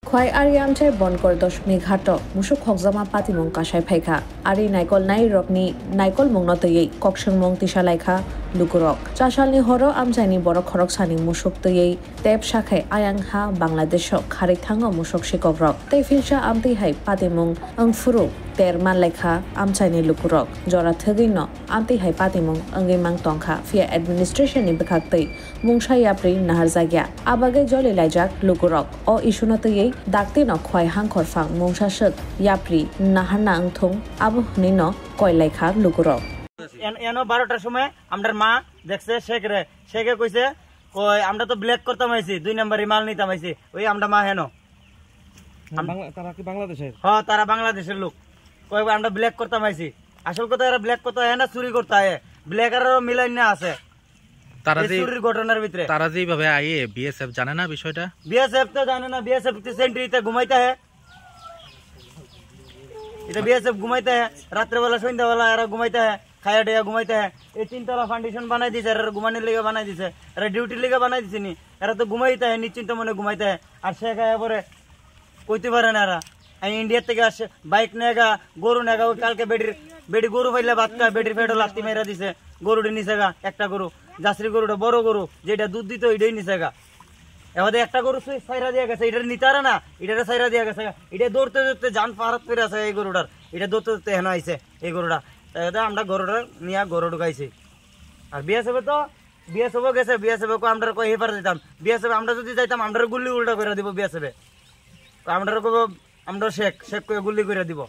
Khwai Ariamche Bonkor Doshmi Ghato, Mushuk Hogzama Patimung Kashai Paika, Ari Naikol Nai Rokni, Naikol Mungnotoye, Kokshang Mong Tishalaika, Lukurok. Chashalni Horo Amjani Borok Horoksani Mushuk Toye, Tep Shake Ayangha, Bangladeshok, Haritanga Mushok Shikovrok, Tefilsha Amti Hai Patimung, Angfuru. Terman lekha amchaini lukurok jora thagino amti hai patimung angimang tongkha fia administration ni bekhaktai mungsa yapri naharjagya abage joli laijak lukurok o isunatei dakte no khwai hangkhor phang mungsa shak yapri naharna angthung abu nino koi lekha lukurok এনো 12টার সময় আমরার মা দেখছে শেখে কইছে কই আমরা তো ব্ল্যাক করতাম আইছি 2 নাম্বারে মাল নিতাম আইছি ওই আমরা মা হেনো তারা কি বাংলাদেশের হ্যাঁ তারা বাংলাদেশের লোক কই আমরা ব্ল্যাক করতাম আইছি আসল কথা এরা ব্ল্যাক করতে হয় না চুরি করতে হয় ব্ল্যাক আর মিলাই না আছে তারা যে চুরির ঘটনার ভিতরে তারা যেভাবে আইয়ে বিএসএফ জানে না বিষয়টা বিএসএফ তো জানে না বিএসএফ তে সেন্ট্রিতে ঘুমাইতে হয় এটা বিএসএফ ঘুমাইতে হয় রাত্রে বেলা সন্ধ্যা বেলা এরা ঘুমাইতে হয় খায়া দেয়া ঘুমাইতে হয় এই তিনতলা ফাউন্ডেশন বানাই দিছে এরা ঘুমানোর লেগে বানাই দিছে এরা ডিউটির লেগে বানাই দিছে নি এরা তো ঘুমাইতে হয় নিশ্চিন্ত মনে ঘুমাইতে হয় আর সে খায়া পরে কইতে পারে না এরা ইন্ডিয়া থেকে আসে বাইক নেগা গরু নেগা ওই কালকে বেডি গরু ফাইলে ভাত খায় বেডির পেটে লাত্তি মেরা দিছে গরুটি নিছেগা একটা গরু জাসরি গরুটা বড় গরু যেটা দুধ দিত ওইটাই নিছেগা এবার একটা গরু সাইরা দিয়া গেছে এটা নিতারে না এটা সাইরা দিয়া গেছে এটা দৌড়তে দৌড়তে জান পাহাড় করে আছে এই গরুটার এটা দৌড়তে দৌড়তে হেন আইছে এই গরুটা আমরা গরুটা নিয়ে গরু ঢুকাইছি আর বিএসএফ গেছে বিএসএফ আমরা কই হেপার দিতাম বিএসএফ আমরা যদি যাইতাম আমরা গুল্লি উল্টা করে দিব বিএসএফ আমরা আমরা শেখ করে গুলি করে দিব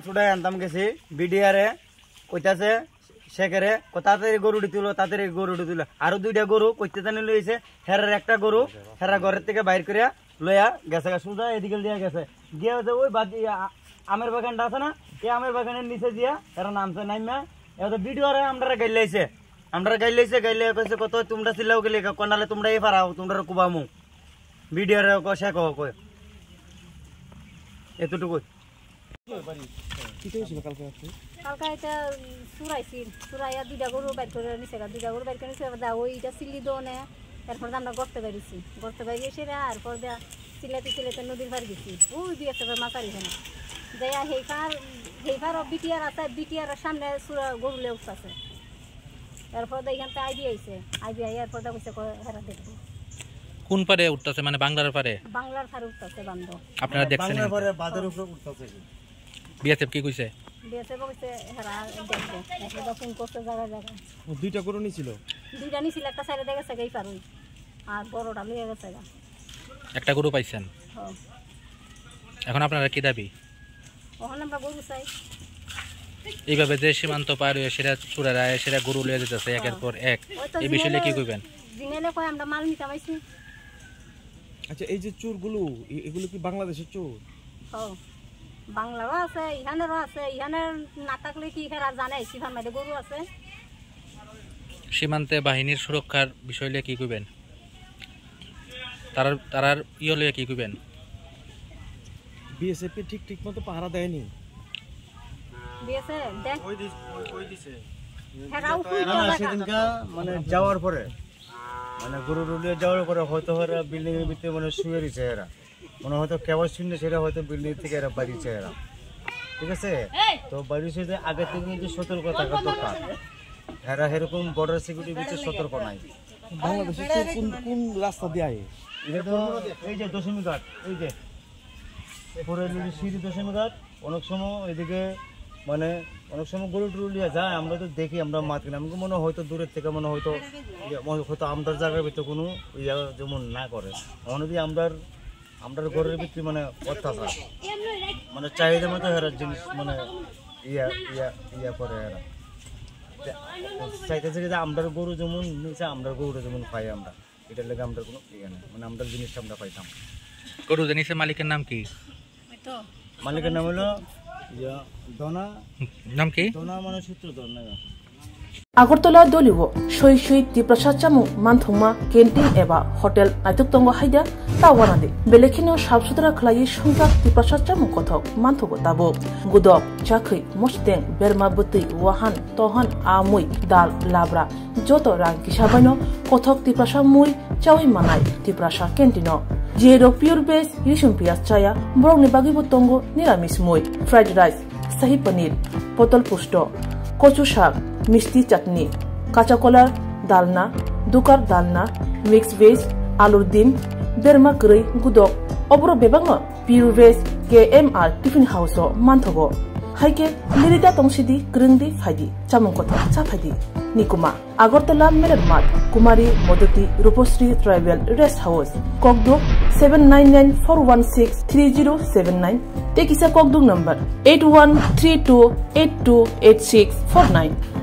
ছুটাই আনতাম গেছি বিডিআরে কইতাছে শেখেরে তাড়াতাড়ি গরুটি তুলো আরো 2টা গরু কইতে জানি লইছে হেরার একটা গরু হেরা ঘরের থেকে বাইর করিয়া লইয়া গেছে সোজা এদিকে দিয়া গেছে গিয়া ওই আমের বাগানটা আছে না এই আমের বাগানের নিচে দিয়া এরা নামছে নাইমা এবার বিডিআরে আমরা গাইলাইছে গাইলে কইছে কত তোমরা চিল্লাও গেলে কোনালে তোমরা এই পারাও তোমরা কুবামু বিডিআরে কষা কয় এতটুকু কালকে এটা চুরাইয়া 2টা গরু বাইর করে নিছে 2টা গরু বাইর করে নিছে ওইটা চিল্লি দোনে এরপর আমরা গর্তে বাইরে এসে আর পর দেয়া চিল্লাতে নদীর পার গেছি ওই বিএসএফ মাছারি না যাইয়া হেইফার বিটিআর আছে বিটিআর সামনে গরু লেউস আছে এরপর এইখান থেকে আইবি আইছে এরপর কইছে হেরা দেখবো কোন পারে উঠতাছে মানে বাংলার পারে উঠতাছে বান্ধ আপনারা দেখছেন বাংলার পারে বাদের উপরে উঠতাছে বিএসএফ কি কইছে বিএসএফ কইছে হেরা দেখবে এটা ফোন করতে জায়গা 2টা গরু নিছিল একটা সাইডে দেখেছে গাই পারুই আর বড়টা লইয়া গেছে একটা গরু পাইছেন হ্যাঁ এখন আপনারা কি দাবি ওখানে আমরা গরু চাই এইভাবে যে সীমান্ত পার হয়ে সেটা চুরারা সেটা গরু লইয়া যেতেছে একের পর এক এই বিষয়ে কি কইবেন জিনেলে কয় আমরা মাল নিতে পাইছি আচ্ছা এই যে চোরগুলো এগুলো কি বাংলাদেশের চোর হ্যাঁ বাংলারও আছে ইহানেরও আছে ইহানের না থাকলে কি হেরা জানে সিফার মধ্যে গরু আছে সীমান্তে বাহিনীর সুরক্ষার বিষয় নিয়ে কি কইবেন তারার লইয়া কি কইবেন বিএসএফ কে ঠিক মতো পাহারা দেয়নি বিএসএফ দেখ কই দিছে হেরাও সেদিনকা মানে যাওয়ার পরে মানে গরু রুলিয়ে যাওয়ার পরে হয়তো এরা বিল্ডিং এর ভিতরে মানে শুয়ে দিছে এরা মনে হয়তো কেবল শুনলে সেটা হয়তো বিল্ডিং থেকে এরা বাড়িছে এরা ঠিক আছে তো বাড়িছে যে আগে থেকে কিন্তু সতর্ক থাকা দরকার এরা এরকম বর্ডার সিকিউরিটির ভিতরে সতর্ক নাই বাংলাদেশের কোন রাস্তা দিয়ে আয় এটা তো এই যে দশমী ঘাট এই যে পরে সিঁড়ি দশমী ঘাট অনেক সময় এদিকে মানে অনেক সময় গরু টুরুলিয়া যায় আমরা তো দেখি আমরা মাত কিনা আমাকে মনে হয়তো দূরের থেকে মনে হয়তো আমরা জায়গার ভিতরে কোনো ইয়া যেমন না করে অনেকদিন আমরা ঘরের ভিতরে মানে অত্যাচার মানে চাহিদা মতো হেরার জিনিস মানে ইয়া করে এরা চাইতেছে যে আমরা গরু যেমন নিচে আমরা গরুটা যেমন পাই আমরা এটার লেগে আমরা কোনো ইয়ে নেই মানে আমরা জিনিসটা আমরা পাইতাম গরু জিনিসের মালিকের নাম কি মালিকের নাম হলো নাম কি দনা মানে সূত্রধর না আগরতলা দলিও সই তিপ্রাসাদ চামু मानथुमा कैंटीन एबा होटेल नाइथुकतंग हाइदा तावानादे बेलेखिनो साफसुथरा खलायै संजाक तिप्रासाद चामु कथक मानथुबो ताबो गुदक चाखै मस्तें बेरमा बुतै वाहान तोहान आमुई दाल लाब्रा जतो रां किसाबाइनो कथक तिप्रासा मुई चावै मानाय Tiprasa कैंटीनो Jero pure base yishum pias chaya borok ni bagi botongo niramis moi fried rice sahi paneer potol pusto kochu shak misti chutney kacha kola dalna dukar dalna mixed veg alur dim berma grey gudok obro bebango pure veg KMR tiffin house o manthogo haike lirita tongsidi grindi phadi chamung kotha cha phadi nikuma Agartala Mermat Kumari Modoti Rupasri Travel Rest House Kokduk 7994163079 Tekisa Kokduk number 8132828649